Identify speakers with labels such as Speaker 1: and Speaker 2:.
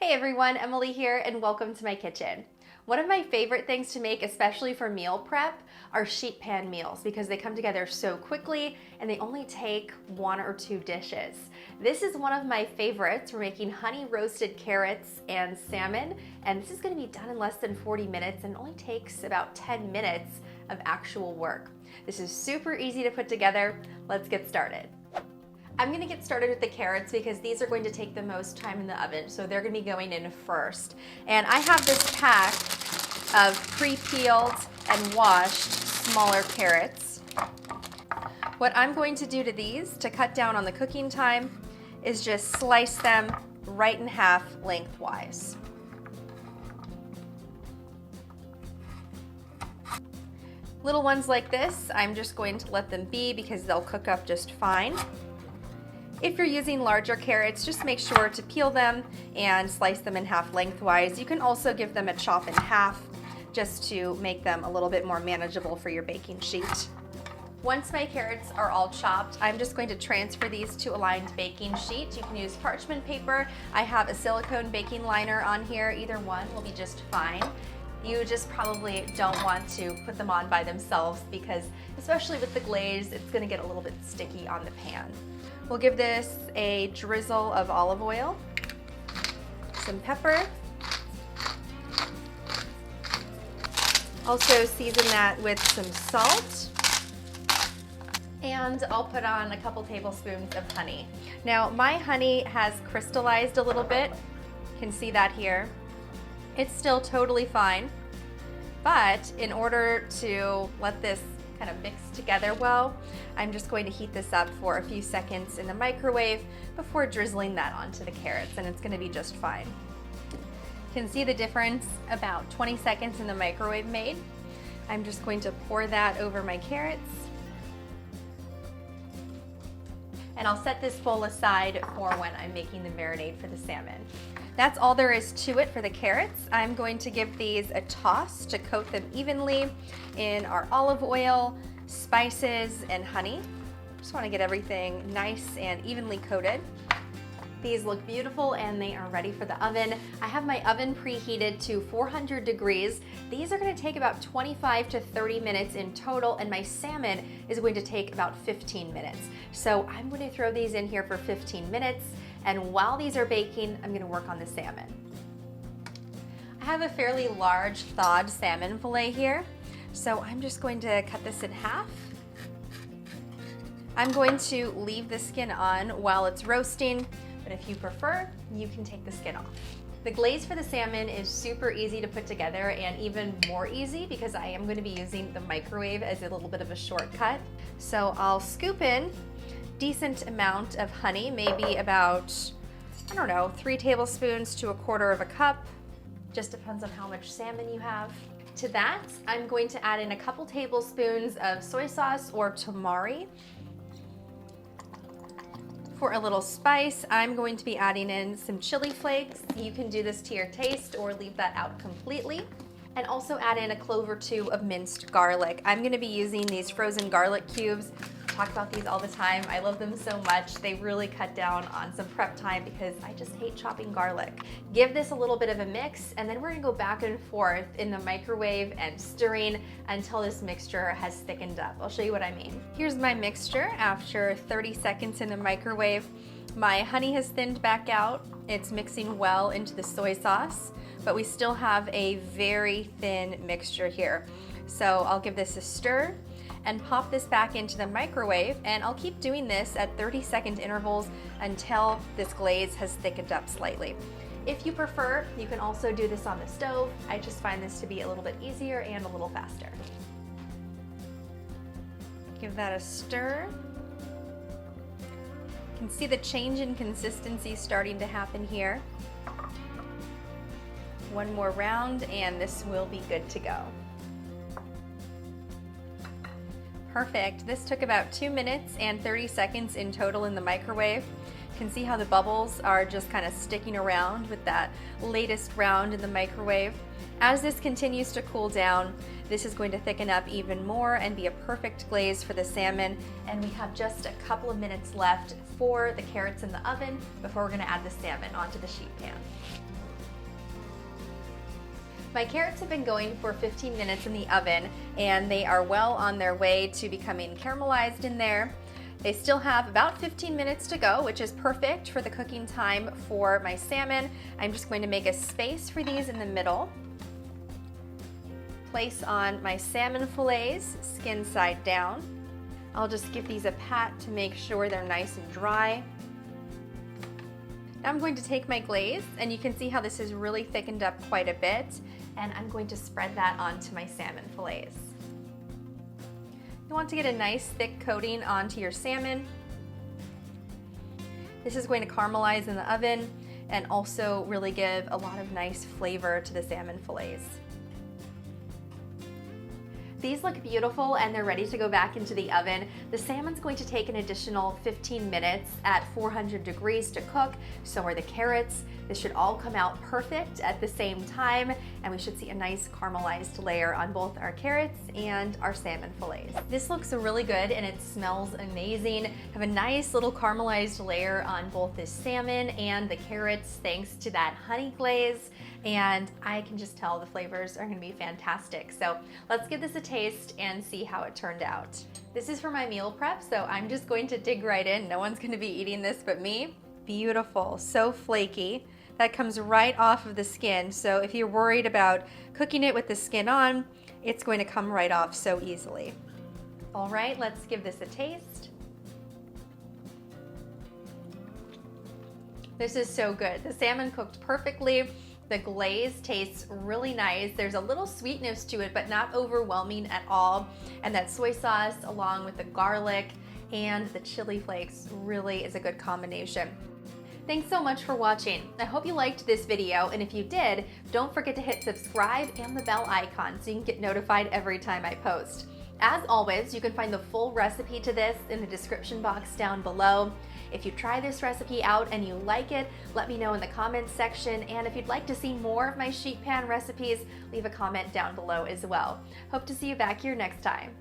Speaker 1: Hey everyone, Emily here and welcome to my kitchen. One of my favorite things to make, especially for meal prep, are sheet pan meals because they come together so quickly and they only take 1 or 2 dishes. This is one of my favorites. We're making honey roasted carrots and salmon, and this is going to be done in less than 40 minutes and only takes about 10 minutes of actual work. This is super easy to put together. Let's get started. I'm gonna get started with the carrots because these are going to take the most time in the oven, so they're gonna be going in first. And I have this pack of pre-peeled and washed smaller carrots. What I'm going to do to these to cut down on the cooking time is just slice them right in half lengthwise. Little ones like this, I'm just going to let them be because they'll cook up just fine. If you're using larger carrots, just make sure to peel them and slice them in half lengthwise. You can also give them a chop in half just to make them a little bit more manageable for your baking sheet. Once my carrots are all chopped, I'm just going to transfer these to a lined baking sheet. You can use parchment paper. I have a silicone baking liner on here. Either one will be just fine. You just probably don't want to put them on by themselves because, especially with the glaze, it's going to get a little bit sticky on the pan. We'll give this a drizzle of olive oil, some pepper. Also season that with some salt. And I'll put on a couple tablespoons of honey. Now my honey has crystallized a little bit. You can see that here. It's still totally fine, but in order to let this kind of mix together well, I'm just going to heat this up for a few seconds in the microwave before drizzling that onto the carrots, and it's going to be just fine. You can see the difference about 20 seconds in the microwave made. I'm just going to pour that over my carrots. And I'll set this bowl aside for when I'm making the marinade for the salmon. That's all there is to it for the carrots. I'm going to give these a toss to coat them evenly in our olive oil, spices, and honey. Just want to get everything nice and evenly coated. These look beautiful and they are ready for the oven. I have my oven preheated to 400 degrees. These are going to take about 25 to 30 minutes in total, and my salmon is going to take about 15 minutes. So I'm going to throw these in here for 15 minutes, and while these are baking, I'm going to work on the salmon. I have a fairly large thawed salmon fillet here, so I'm just going to cut this in half. I'm going to leave the skin on while it's roasting, but if you prefer, you can take the skin off. The glaze for the salmon is super easy to put together, and even more easy because I am going to be using the microwave as a little bit of a shortcut. So I'll scoop in decent amount of honey, maybe about, I don't know, 3 tablespoons to 1/4 cup. Just depends on how much salmon you have. To that, I'm going to add in a couple tablespoons of soy sauce or tamari. For a little spice, I'm going to be adding in some chili flakes. You can do this to your taste or leave that out completely. And also add in a clove or 2 of minced garlic. I'm going to be using these frozen garlic cubes. I talk about these all the time. I love them so much. They really cut down on some prep time because I just hate chopping garlic. Give this a little bit of a mix, and then we're going to go back and forth in the microwave and stirring until this mixture has thickened up. I'll show you what I mean. Here's my mixture after 30 seconds in the microwave. My honey has thinned back out. It's mixing well into the soy sauce, but we still have a very thin mixture here. So I'll give this a stir and pop this back into the microwave, and I'll keep doing this at 30-second intervals until this glaze has thickened up slightly. If you prefer, you can also do this on the stove. I just find this to be a little bit easier and a little faster. Give that a stir. You can see the change in consistency starting to happen here. One more round and this will be good to go. Perfect. This took about 2 minutes and 30 seconds in total in the microwave. You can see how the bubbles are just kind of sticking around with that latest round in the microwave. As this continues to cool down, this is going to thicken up even more and be a perfect glaze for the salmon. And we have just a couple of minutes left for the carrots in the oven before we're going to add the salmon onto the sheet pan. My carrots have been going for 15 minutes in the oven, and they are well on their way to becoming caramelized in there. They still have about 15 minutes to go, which is perfect for the cooking time for my salmon. I'm just going to make a space for these in the middle. Place on my salmon fillets, skin side down. I'll just give these a pat to make sure they're nice and dry. Now I'm going to take my glaze, and you can see how this is really thickened up quite a bit, and I'm going to spread that onto my salmon fillets. You want to get a nice thick coating onto your salmon. This is going to caramelize in the oven and also really give a lot of nice flavor to the salmon fillets. These look beautiful and they're ready to go back into the oven. The salmon's going to take an additional 15 minutes at 400 degrees to cook. So are the carrots. This should all come out perfect at the same time, and we should see a nice caramelized layer on both our carrots and our salmon fillets. This looks really good and it smells amazing. Have a nice little caramelized layer on both the salmon and the carrots thanks to that honey glaze, and I can just tell the flavors are gonna be fantastic. So let's give this a taste and see how it turned out. This is for my meal prep, so I'm just going to dig right in. No one's gonna be eating this but me. Beautiful, so flaky. That comes right off of the skin, so if you're worried about cooking it with the skin on, it's going to come right off so easily. All right, let's give this a taste. This is so good. The salmon cooked perfectly. The glaze tastes really nice. There's a little sweetness to it, but not overwhelming at all. And that soy sauce along with the garlic and the chili flakes really is a good combination. Thanks so much for watching. I hope you liked this video, and if you did, don't forget to hit subscribe and the bell icon so you can get notified every time I post. As always, you can find the full recipe to this in the description box down below. If you try this recipe out and you like it, let me know in the comments section, and if you'd like to see more of my sheet pan recipes, leave a comment down below as well. Hope to see you back here next time.